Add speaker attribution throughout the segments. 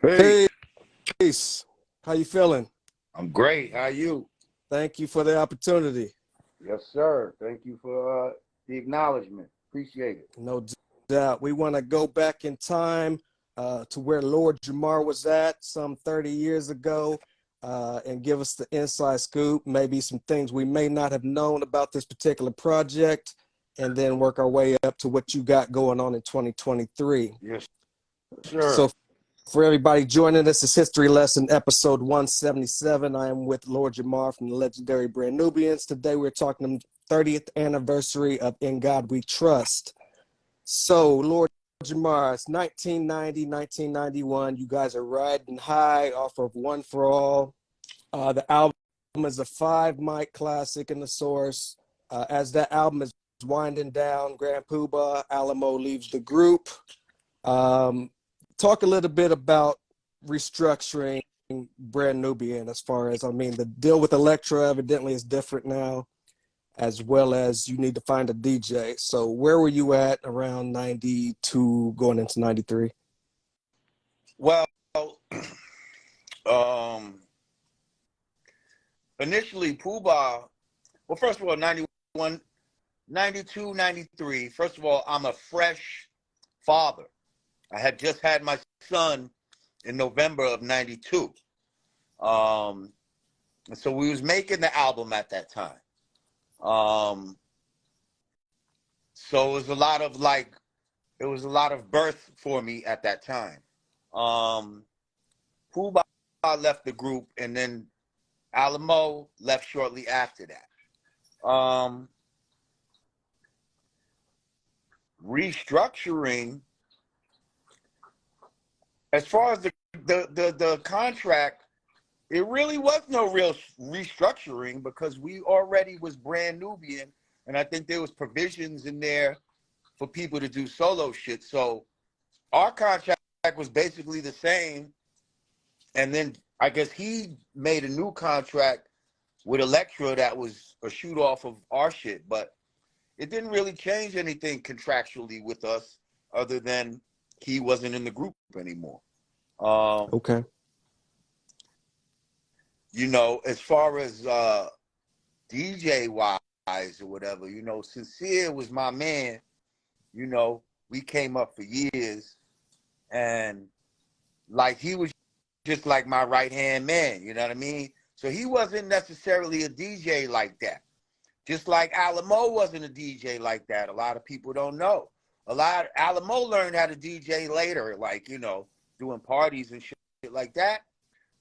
Speaker 1: Hey,
Speaker 2: Hey, Ace, how you feeling?
Speaker 1: I'm great. How you?
Speaker 2: Thank you for the opportunity.
Speaker 1: Yes, sir. Thank you for the acknowledgement. Appreciate it.
Speaker 2: No doubt. We want to go back in time to where Lord Jamar was at some 30 years ago and give us the inside scoop, maybe some things we may not have known about this particular project, and then work our way up to what you got going on in 2023.
Speaker 1: Yes,
Speaker 2: So
Speaker 1: sir.
Speaker 2: for everybody joining us, it's History Lesson, episode 177. I am with Lord Jamar from the legendary Brand Nubians. Today we're talking the 30th anniversary of In God We Trust. So, Lord Jamar, it's 1990, 1991. You guys are riding high off of One for All. The album is a 5 mic classic in the source. As that album is winding down, Grand Puba, Alamo leaves the group. Um, Talk a little bit about restructuring Brand Nubian as far as, the deal with Electra evidently is different now, as well as you need to find a DJ. So where were you at around 92 going into 93?
Speaker 1: Well, um, initially, Puba, well, first of all, 91, 92, 93. First of all, I'm a fresh father. I had just had my son in November of 92. So we was making the album at that time. So it was a lot of birth for me at that time. Puba left the group, and then Alamo left shortly after that. Restructuring, as far as the contract, it really was no real restructuring because we already was Brand Nubian, and I think there was provisions in there for people to do solo shit. So our contract was basically the same, and then I guess he made a new contract with Electra that was a shoot off of our shit, but it didn't really change anything contractually with us other than he wasn't in the group anymore.
Speaker 2: Okay.
Speaker 1: As far as DJ wise or whatever, Sin-seer was my man. We came up for years, and like he was just like my right hand man, you know what I mean? So he wasn't necessarily a DJ like that. Just like Alamo wasn't a DJ like that. A lot of people don't know. Alamo learned how to DJ later, like, doing parties and shit like that.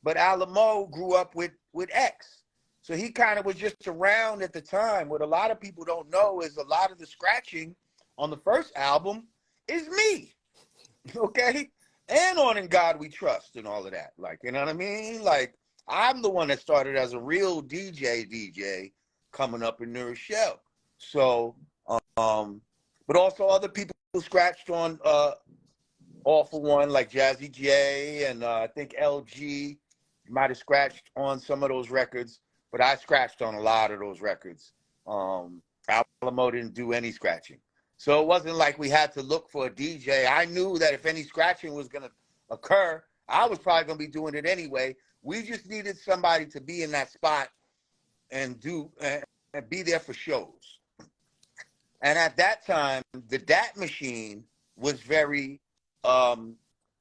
Speaker 1: But Alamo grew up with X. So he kind of was just around at the time. What a lot of people don't know is a lot of the scratching on the first album is me. Okay? And on In God We Trust and all of that. Like, you know what I mean? Like, I'm the one that started as a real DJ coming up in New Rochelle. So, but also other people who scratched on All for One, like Jazzy J, and I think LG might have scratched on some of those records, but I scratched on a lot of those records. Alamo didn't do any scratching. So it wasn't like we had to look for a DJ. I knew that if any scratching was going to occur, I was probably going to be doing it anyway. We just needed somebody to be in that spot and be there for shows. And at that time, the DAT machine was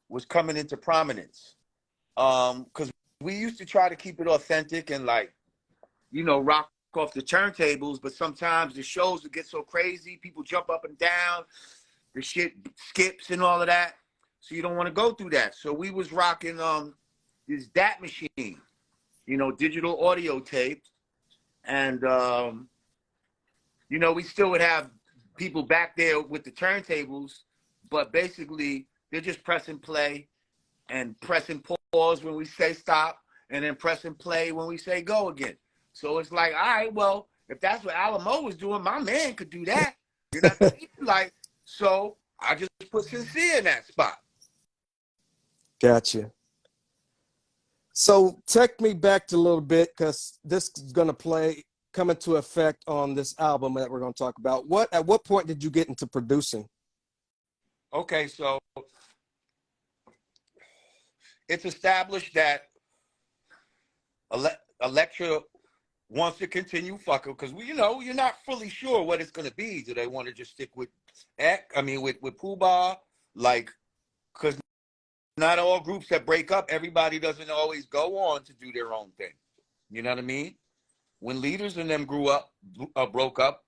Speaker 1: was coming into prominence. Because we used to try to keep it authentic and rock off the turntables, but sometimes the shows would get so crazy, people jump up and down, the shit skips and all of that. So you don't want to go through that. So we was rocking this DAT machine, digital audio tape. And we still would have people back there with the turntables, but basically they're just pressing play and pressing pause when we say stop, and then pressing play when we say go again. So it's like, all right, well, if that's what Alamo was doing, my man could do that. You know what I mean? So I just put Sin-seer in that spot.
Speaker 2: Gotcha. So take me back a little bit, because this is going to come into effect on this album that we're going to talk about. At what point did you get into producing?
Speaker 1: Okay, so it's established that Elektra wants to continue fucking because we, you know, you're not fully sure what it's gonna be. Do they want to just stick with with Puba? Like, because not all groups that break up, everybody doesn't always go on to do their own thing. You know what I mean? When Leaders and them broke up,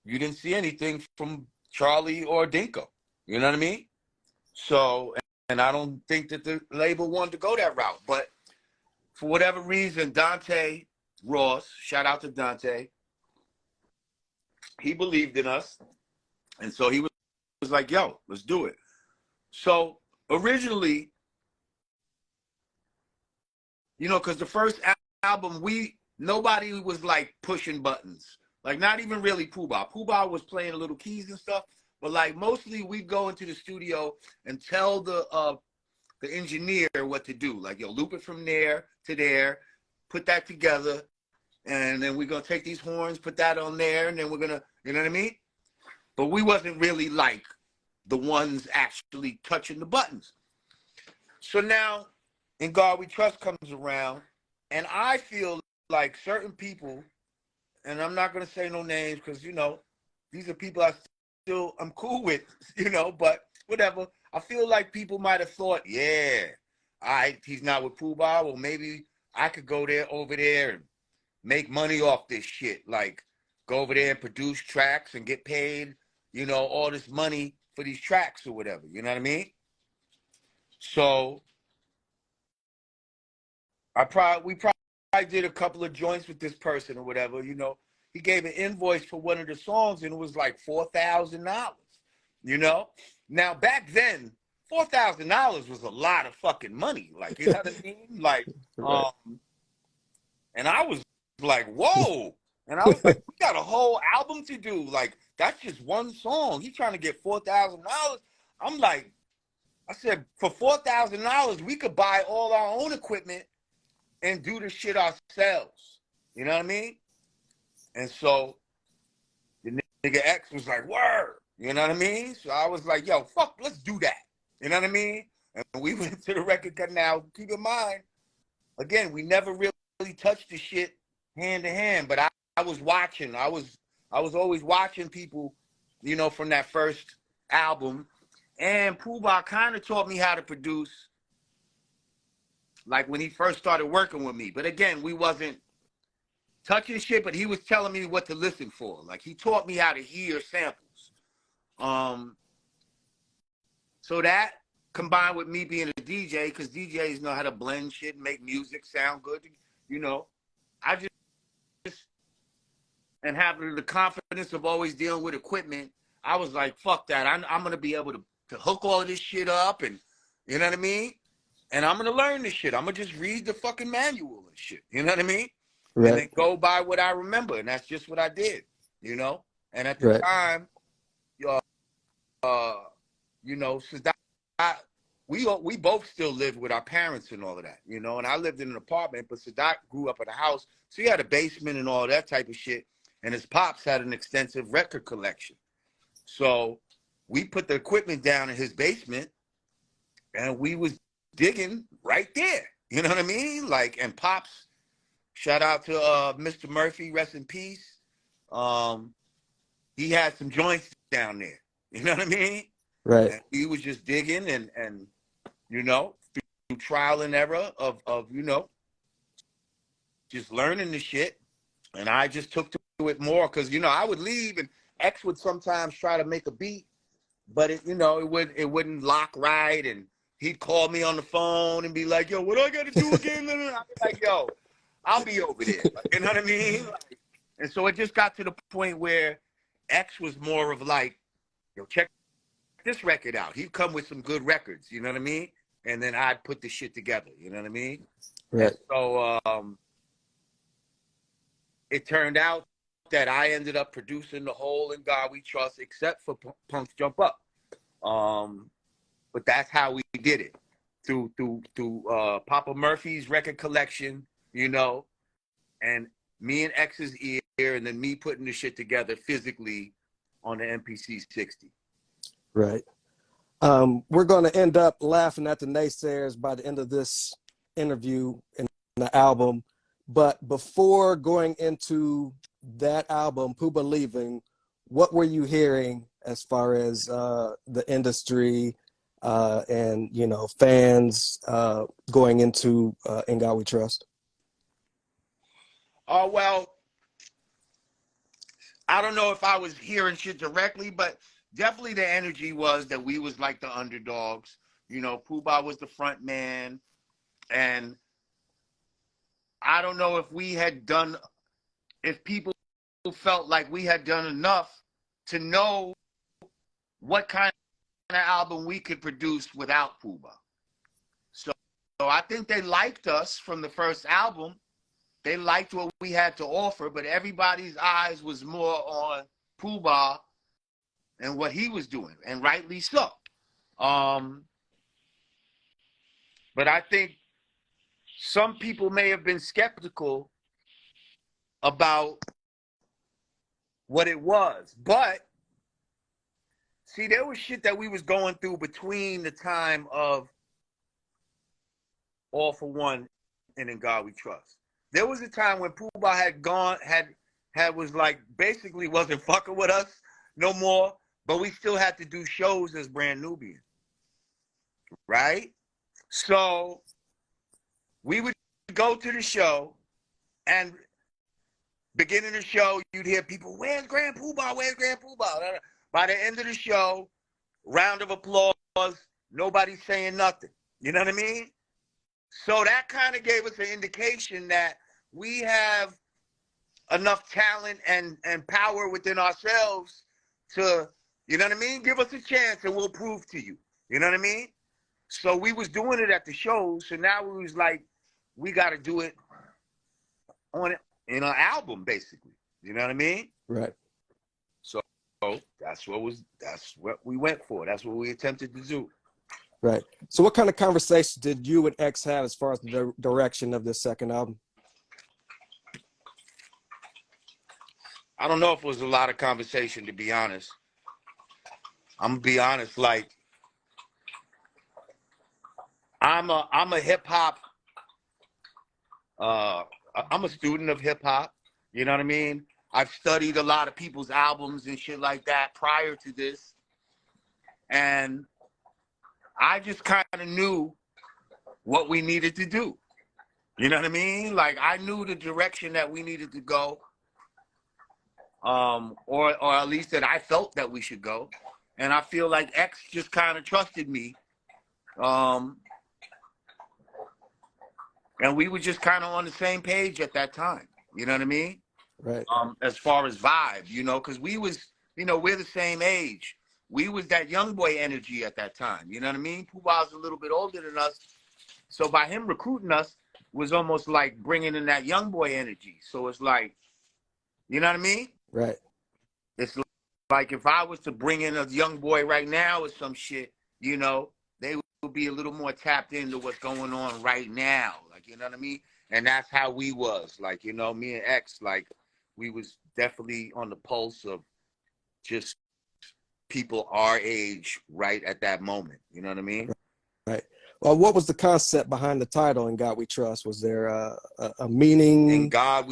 Speaker 1: you didn't see anything from Charlie or Dinko. You know what I mean? So, and I don't think that the label wanted to go that route. But for whatever reason, Dante Ross, shout out to Dante, he believed in us. And so he was like, yo, let's do it. So originally, you know, because the first album, nobody was like pushing buttons. Like not even really Puba. Puba was playing little keys and stuff. But like mostly we'd go into the studio and tell the engineer what to do. Like, yo, loop it from there to there, put that together, and then we're gonna take these horns, put that on there, and then we're gonna, you know what I mean? But we wasn't really like the ones actually touching the buttons. So now In God We Trust comes around, and I feel like certain people, and I'm not gonna say no names because, you know, these are people I'm cool with, you know, but whatever. I feel like people might have thought, yeah, all right, he's not with Puba. Well, maybe I could go over there and make money off this shit. Like, go over there and produce tracks and get paid, you know, all this money for these tracks or whatever. You know what I mean? So we probably did a couple of joints with this person or whatever, you know. He gave an invoice for one of the songs and it was like $4,000, you know? Now, back then, $4,000 was a lot of fucking money. Like, you know what I mean? Like,
Speaker 2: Right.
Speaker 1: and I was like, whoa. And I was like, we got a whole album to do. Like, that's just one song. He's trying to get $4,000. I'm like, I said, for $4,000, we could buy all our own equipment and do the shit ourselves. You know what I mean? And so the nigga X was like, word. You know what I mean? So I was like, yo, fuck, let's do that. You know what I mean? And we went to the record cut. Now, keep in mind, again, we never really touched the shit hand to hand, but I was watching. I was always watching people, you know, from that first album. And Puba kind of taught me how to produce, like when he first started working with me. But again, we wasn't touching shit, but he was telling me what to listen for. Like he taught me how to hear samples. So that combined with me being a DJ, because DJs know how to blend shit and make music sound good, you know, I just and having the confidence of always dealing with equipment, I was like, fuck that. I'm gonna be able to hook all of this shit up, and you know what I mean? And I'm gonna learn this shit. I'm gonna just read the fucking manual and shit. You know what I mean?
Speaker 2: Right.
Speaker 1: And then go by what I remember, and that's just what I did. You know. And at the
Speaker 2: Right.
Speaker 1: time, you know, since we both still lived with our parents and all of that, you know. And I lived in an apartment, but Sadat grew up in a house, so he had a basement and all that type of shit. And his pops had an extensive record collection, so we put the equipment down in his basement, and we was digging right there. You know what I mean? Like, and pops, shout out to Mr. Murphy, rest in peace. He had some joints down there. You know what I mean?
Speaker 2: Right.
Speaker 1: And he was just digging and you know, through trial and error of you know, just learning the shit. And I just took to it more because, you know, I would leave and X would sometimes try to make a beat, but it, you know, it wouldn't lock right. And he'd call me on the phone and be like, yo, what do I got to do again? I'd be like, yo, I'll be over there. Like, you know what I mean? Like, and so it just got to the point where X was more of like, yo, check this record out. He'd come with some good records, you know what I mean? And then I'd put the shit together, you know what I mean?
Speaker 2: Right.
Speaker 1: And so it turned out that I ended up producing the whole In God We Trust, except for Punk's Jump Up. But that's how we did it, through Papa Murphy's record collection, you know, and me and X's ear, and then me putting the shit together physically on the MPC 60.
Speaker 2: Right. We're going to end up laughing at the naysayers by the end of this interview and the album. But before going into that album, Puba leaving, what were you hearing as far as the industry and, you know, fans going into In God We Trust?
Speaker 1: Well, I don't know if I was hearing shit directly, but definitely the energy was that we was like the underdogs. You know, Puba was the front man, and I don't know if people felt like we had done enough to know what kind of album we could produce without Puba. So I think they liked us from the first album. They liked what we had to offer, but everybody's eyes was more on Puba and what he was doing, and rightly so. But I think some people may have been skeptical about what it was. But see, there was shit that we was going through between the time of All for One and In God We Trust. There was a time when Puba was like basically wasn't fucking with us no more, but we still had to do shows as Brand Nubian, right? So we would go to the show, and beginning of the show, you'd hear people, "Where's Grand Puba? Where's Grand Puba?" By the end of the show, round of applause, nobody's saying nothing. You know what I mean? So that kind of gave us an indication that we have enough talent and power within ourselves to, you know what I mean? Give us a chance and we'll prove to you. You know what I mean? So we was doing it at the shows. So now we was like, we got to do it on it in an album, basically. You know what I mean?
Speaker 2: Right.
Speaker 1: So that's what we went for. That's what we attempted to do.
Speaker 2: Right. So what kind of conversation did you and X have as far as the direction of this second album?
Speaker 1: I don't know if it was a lot of conversation, to be honest. I'm gonna be honest, like I'm a hip hop I'm a student of hip hop, you know what I mean? I've studied a lot of people's albums and shit like that prior to this. And I just kind of knew what we needed to do. You know what I mean? Like I knew the direction that we needed to go. Or at least that I felt that we should go. And I feel like X just kind of trusted me. And we were just kind of on the same page at that time. You know what I mean?
Speaker 2: Right.
Speaker 1: As far as vibe, you know, because we was, you know, we're the same age. We was that young boy energy at that time. You know what I mean? Puba's a little bit older than us. So by him recruiting us was almost like bringing in that young boy energy. So it's like, you know what I mean?
Speaker 2: Right.
Speaker 1: It's like if I was to bring in a young boy right now or some shit, you know, they would be a little more tapped into what's going on right now. Like, you know what I mean? And that's how we was. Like, you know, me and X, like, we was definitely on the pulse of just people our age right at that moment. You know what I mean?
Speaker 2: Right. Well, what was the concept behind the title, In God We Trust? Was there a meaning?
Speaker 1: In God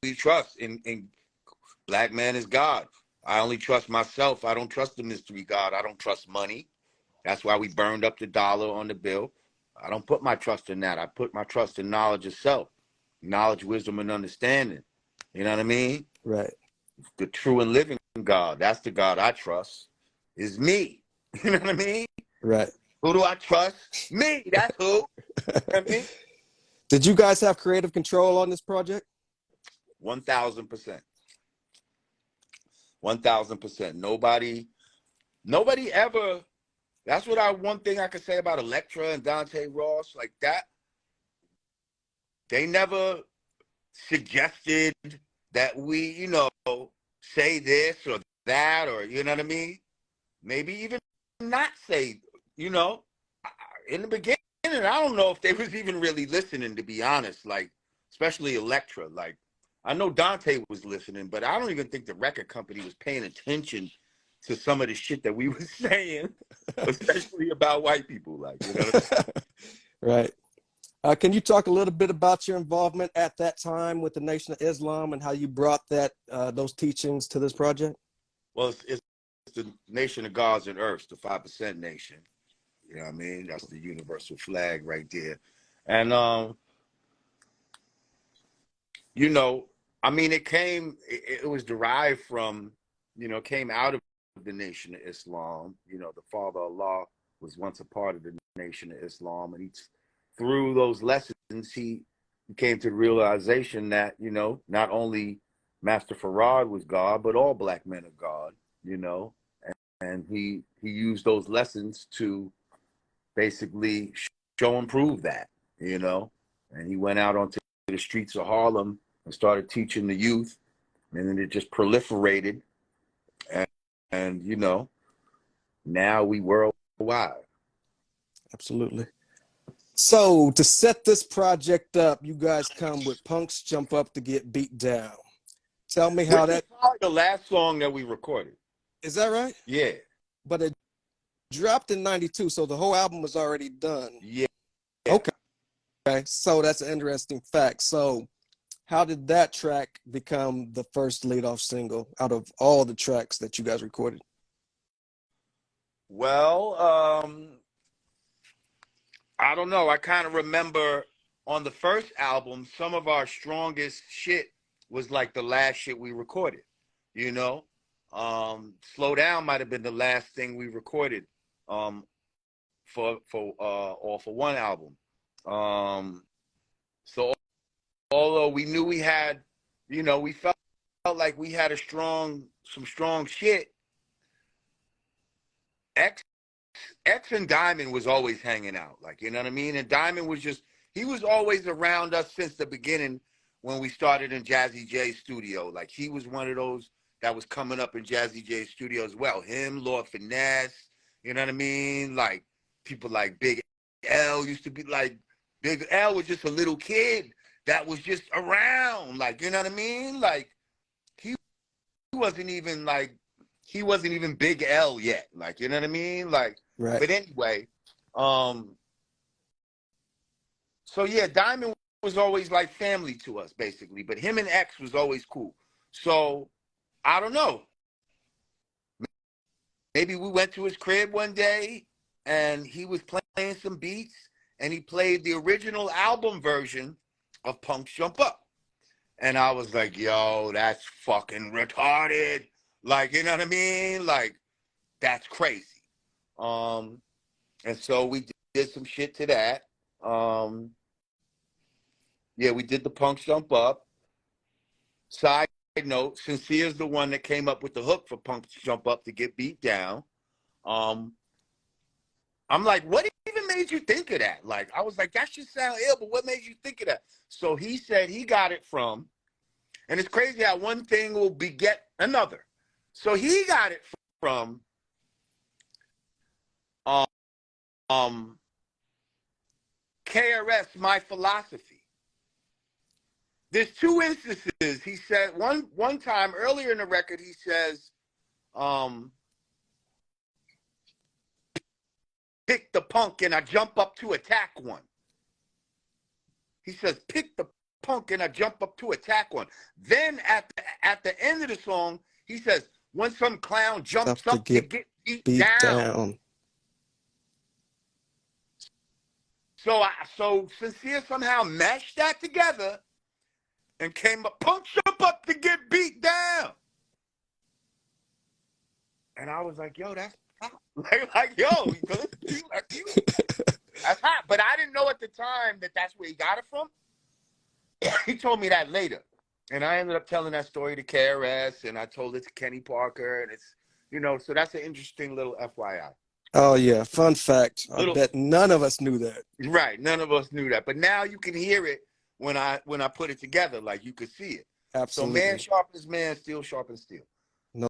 Speaker 1: we trust. In Black man is God. I only trust myself. I don't trust the mystery God. I don't trust money. That's why we burned up the dollar on the bill. I don't put my trust in that. I put my trust in knowledge of self. Knowledge, wisdom, and understanding. You know what I mean?
Speaker 2: Right.
Speaker 1: The true and living God. That's the God I trust. Is me. You know what I mean?
Speaker 2: Right.
Speaker 1: Who do I trust? Me. That's who. You know what I mean?
Speaker 2: Did you guys have creative control on this project?
Speaker 1: 1,000%. 1,000%. Nobody ever. That's what one thing I could say about Elektra and Dante Ross, like that. They never suggested that we, you know, say this or that, or you know what I mean? Maybe even not say, you know, in the beginning, I don't know if they was even really listening, to be honest, like, especially Elektra. Like, I know Dante was listening, but I don't even think the record company was paying attention to some of the shit that we were saying, especially about white people. Like, you know what I mean?
Speaker 2: Right. Can you talk a little bit about your involvement at that time with the Nation of Islam and how you brought that those teachings to this project?
Speaker 1: Well, it's the nation of gods and earths, the 5% nation. You know what I mean? That's the universal flag right there. And you know, I mean, it was derived from, you know, came out of the Nation of Islam. You know, the Father Allah was once a part of the Nation of Islam, and through those lessons, he came to the realization that, you know, not only Master Farad was God, but all black men are God, you know, and he used those lessons to basically show and prove that, you know, and he went out onto the streets of Harlem and started teaching the youth, and then it just proliferated, and you know, now we worldwide.
Speaker 2: Absolutely. So to set this project up, you guys come with Punks Jump Up to Get Beat Down. Tell me how that.
Speaker 1: Probably the last song that we recorded.
Speaker 2: Is that right?
Speaker 1: Yeah.
Speaker 2: But it dropped in '92, so the whole album was already done.
Speaker 1: Yeah.
Speaker 2: Okay. Okay. So that's an interesting fact. So how did that track become the first lead-off single out of all the tracks that you guys recorded?
Speaker 1: Well, I don't know. I kind of remember on the first album, some of our strongest shit was like the last shit we recorded, you know? Slow Down might have been the last thing we recorded for one album. So although we knew we had, you know, we felt like we had some strong shit. X and Diamond was always hanging out, like, you know what I mean? And Diamond was he was always around us since the beginning when we started in Jazzy J's studio. Like, he was one of those that was coming up in Jazzy J's studio as well. Him, Lord Finesse, you know what I mean? Like, people like Big L used to be like, Big L was just a little kid that was just around, like, you know what I mean? Like, he wasn't even Big L yet, like, you know what I mean? Like,
Speaker 2: right.
Speaker 1: But anyway, so yeah, Diamond was always like family to us, basically, but him and X was always cool. So I don't know. Maybe we went to his crib one day and he was playing some beats and he played the original album version of Punks Jump Up. And I was like, yo, that's fucking retarded. Like, you know what I mean? Like, that's crazy. And so we did some shit to that. Yeah, we did the Punks Jump Up. Side note, Sin-seer is the one that came up with the hook for Punks Jump Up to Get Beat Down. I'm like, what even made you think of that? Like, I was like, that should sound ill, but what made you think of that? So he said he got it from, and it's crazy how one thing will beget another. So he got it from KRS, My Philosophy. There's two instances. He said one time earlier in the record, he says, pick the punk and I jump up to attack one. He says, pick the punk and I jump up to attack one. Then at the end of the song, he says, when some clown jumps up to get beat down. So Sin-seer somehow meshed that together and came up, punk jump up to get beat down. And I was like, yo, that's hot. Like, yo, that's hot. But I didn't know at the time that that's where he got it from. He told me that later. And I ended up telling that story to KRS, and I told it to Kenny Parker, and it's, you know, so that's an interesting little FYI.
Speaker 2: Oh, yeah. Fun fact. I bet none of us knew that.
Speaker 1: Right. None of us knew that. But now you can hear it when I put it together. Like, you could see it.
Speaker 2: Absolutely.
Speaker 1: So man sharpens man, steel sharpens steel.